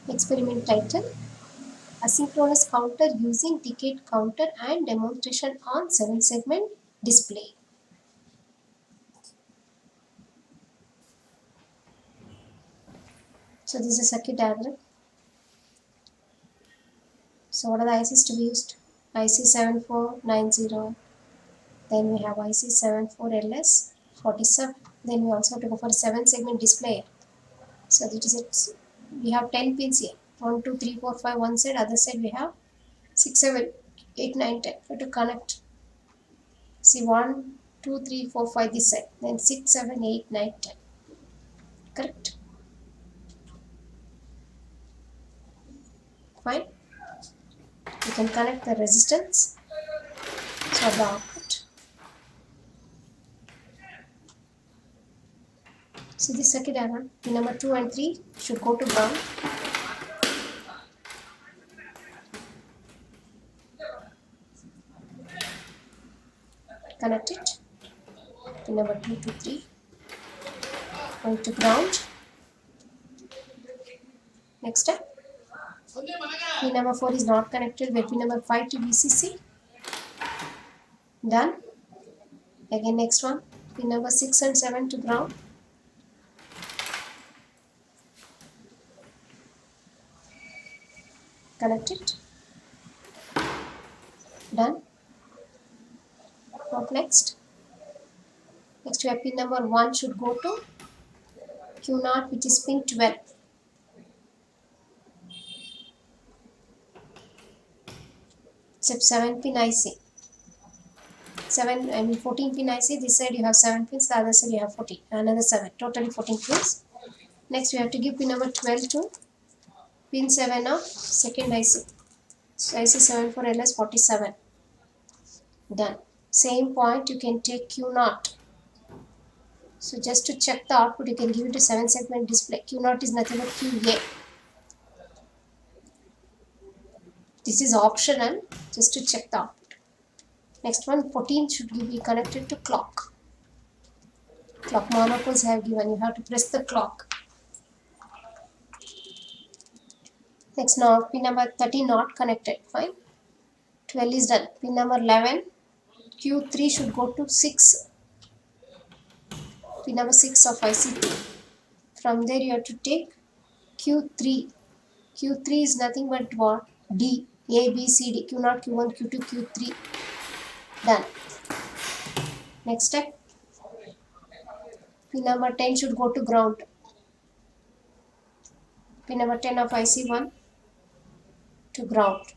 Experiment title: Asynchronous counter using decade counter and demonstration on 7-segment display. So this is a circuit diagram. So what are the ICs to be used? IC7490. Then we have IC74LS47. Then we also have to go for a 7-segment display. So that is it. We have 10 pins here. 1, 2, 3, 4, 5 one side. Other side we have 6, 7, 8, 9, 10. We have to connect. See 1, 2, 3, 4, 5 this side. Then 6, 7, 8, 9, 10. Correct? Fine. You can connect the resistance. So the output. See this circuit diagram. Pin number 2 and 3 should go to ground. Connect it. Pin number 2 to 3 going to ground. Next step. Pin number 4 is not connected. Where pin number 5 to VCC. Done. Again next one. Pin number 6 and 7 to ground. Connect it. Done. What next? Next we have pin number 1 should go to Q0, which is pin 12. Except 7 pin IC. 14 pin IC. This side you have 7 pins, the other side you have 14. Another 7. Totally 14 pins. Next we have to give pin number 12 to pin 7 of second IC. So IC74LS47. Done. Same point you can take Q0. So just to check the output, you can give it a 7-segment display. Q0 is nothing but QA. This is optional, just to check the output. Next one, 14 should be connected to clock. Clock monopoles have given, you have to press the clock. Next now, pin number 13 not connected, fine. 12 is done. Pin number 11, Q3 should go to 6. Pin number 6 of IC2. From there you have to take Q3. Q3 is nothing but what? D. A, B, C, D. Q0, Q1, Q2, Q3. Done. Next step. Pin number 10 should go to ground. Pin number 10 of IC1 to ground.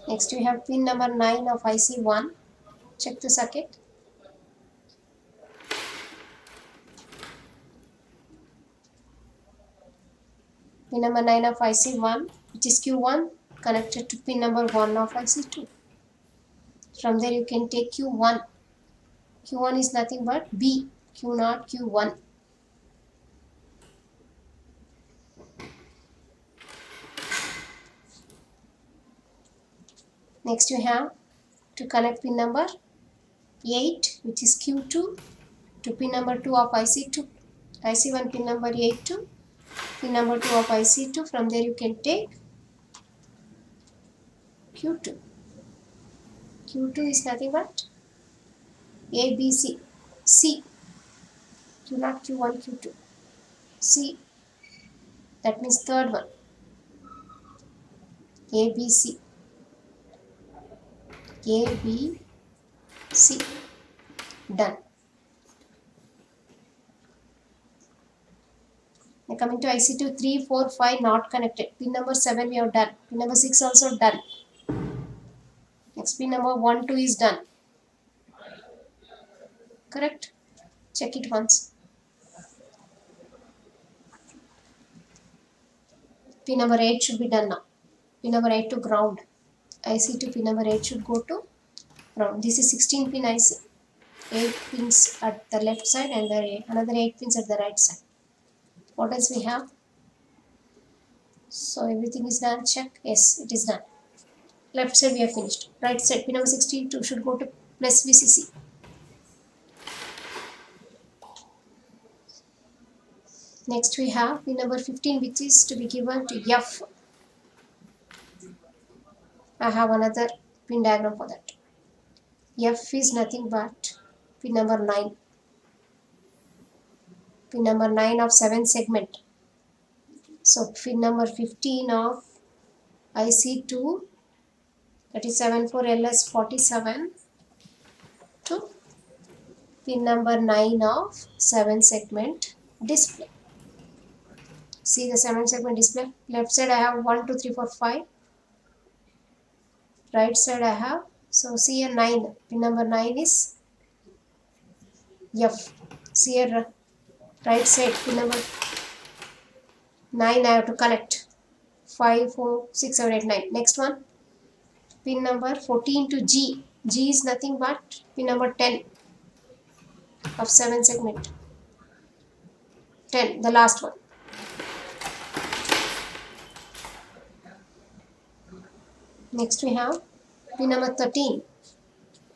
Next we have pin number 9 of IC1. Check the circuit. Pin number 9 of IC1, which is Q1, connected to pin number 1 of IC2. From there you can take Q1. Q1 is nothing but B. Q0, Q1. Next you have to connect pin number 8, which is Q2, to pin number 2 of IC2. IC1 pin number 8 to pin number 2 of IC2. From there you can take Q2. Q2 is nothing but A, B, C. C. Q0, Q1, Q2. C. That means third one. A, B, C. A, B, C. Done. Now coming to IC2, 3, 4, 5 not connected. Pin number 7 we have done. Pin number 6 also done. Next pin number 1, 2 is done. Correct? Check it once. Pin number 8 should be done now. Pin number 8 to ground. IC2 pin number 8 should go to ground. This is 16 pin IC. 8 pins at the left side and another 8 pins at the right side. What else we have? So everything is done. Check. Yes, it is done. Left side we have finished. Right side pin number 62 should go to plus VCC. Next we have pin number 15, which is to be given to F. I have another pin diagram for that. F is nothing but pin number 9. Pin number 9 of 7 segment. So pin number 15 of IC2, that is 74LS47, to pin number 9 of 7 segment display. See the 7 segment display. Left side I have 1, 2, 3, 4, 5. Right side I have, so see here 9. Pin number 9 is F. See here right side pin number 9 I have to connect. 5, 4, 6, 7, 8, 9. Next one, pin number 14 to G. G is nothing but pin number 10 of 7 segment. 10, the last one. Next we have pin number 13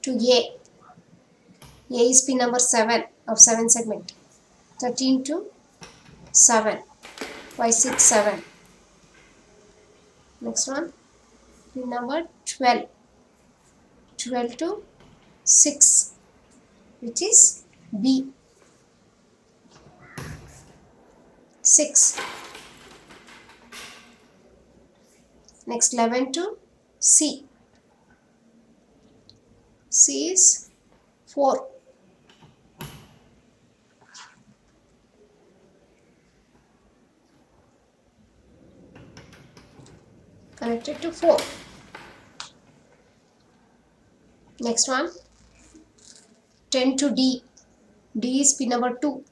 to A. A is pin number 7 of 7 segment. 13 to 7. 5, 6, 7. Next one, pin number 12. 12 to 6, which is B. 6. Next 11 to C. C is 4. Connected to 4. Next one, 10 to D. D is pin number 2.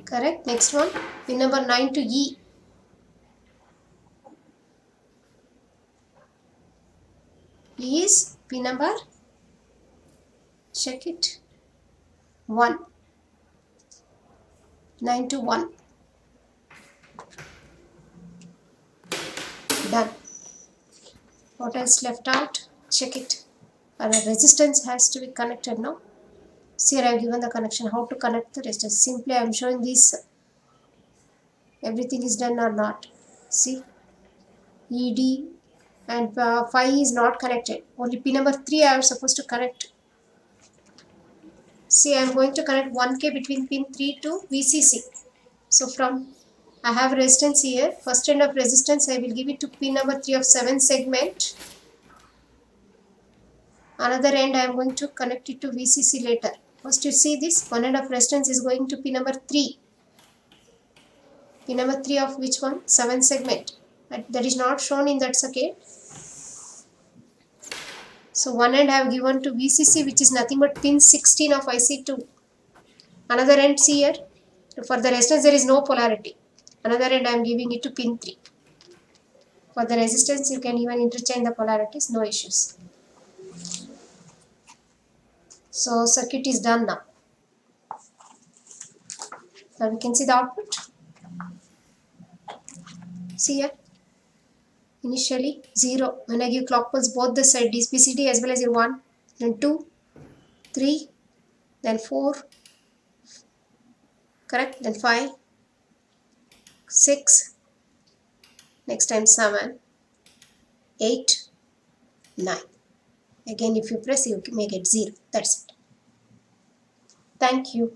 Correct. Next one, pin number 9 to E. E is pin number, check it, 1. 9 to 1. Done. What else left out? Check it. And a resistance has to be connected now. See here I have given the connection. How to connect the resistance? Simply I am showing this. Everything is done or not. See, ED and 5 is not connected. Only pin number 3 I am supposed to connect. See, I am going to connect 1K between pin 3 to VCC. So from, I have resistance here. First end of resistance I will give it to pin number 3 of 7 segment. Another end I am going to connect it to VCC later. First you see this, one end of resistance is going to pin number 3. Pin number 3 of which one? 7 segment. That is not shown in that circuit. So one end I have given to VCC, which is nothing but pin 16 of IC2. Another end, see here, for the resistance there is no polarity. Another end I am giving it to pin 3. For the resistance you can even interchange the polarities, no issues. So circuit is done now. Now we can see the output. See here, initially 0. When I give clock pulse both the side DPCD as well as 1, then 2, 3, then 4, correct, then 5, 6, next time 7, 8, 9. Again if you press you may get 0. That's it. Thank you.